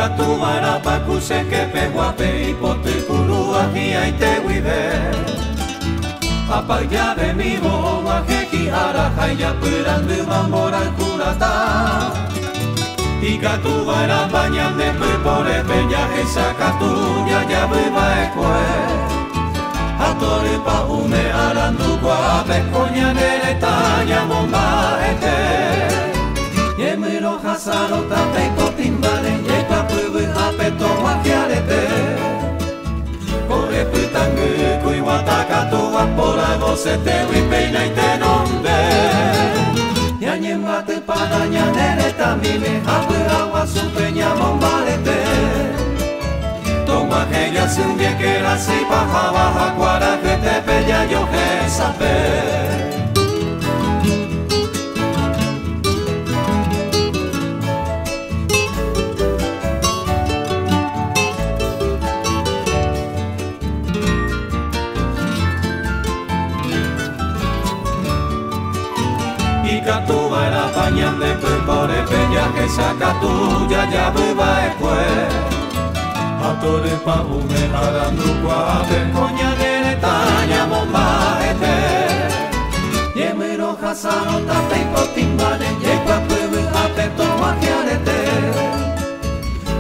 Ikatu marapaku sekepe guape ipote kurua hiaite guide. Apa llave mi boa heki arahaya purandu mamora kurata. Ikatu bara bañan de pepore peña esakatu ya llave baekue. Atore pa une arandu guape coña nereta yamomba ete. Yemiro hasaro tate kotimbare yepa pubu apeto wakiarete. Kore putangu kui watakatu apora vosete wipeina ite nombe. Yanyemate para nyanereta mime hapu agua supeña mombarete. Toma heya sunye kera si pahava hakuara kete peya yo he sape. Ikatu bara pañan de pepore peña que saca tuya ya viva escue. Atore pa ume arandu guape coña neretaña mombaete. Yemero hasano tate kotimbane yepa pubu apeto wakiarete.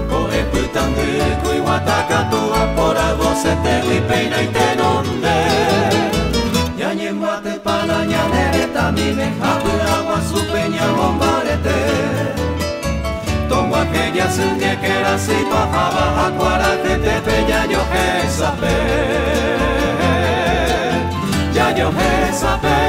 Koe putangu kui watakatu apora vosete lipeina ite nonde. Yanyemate para nyanereta mime hapu agua supeña mombarete. Tongo aquella sunye que era si bajaba acuara que te peña yo que sabe. Ya yo que sabe.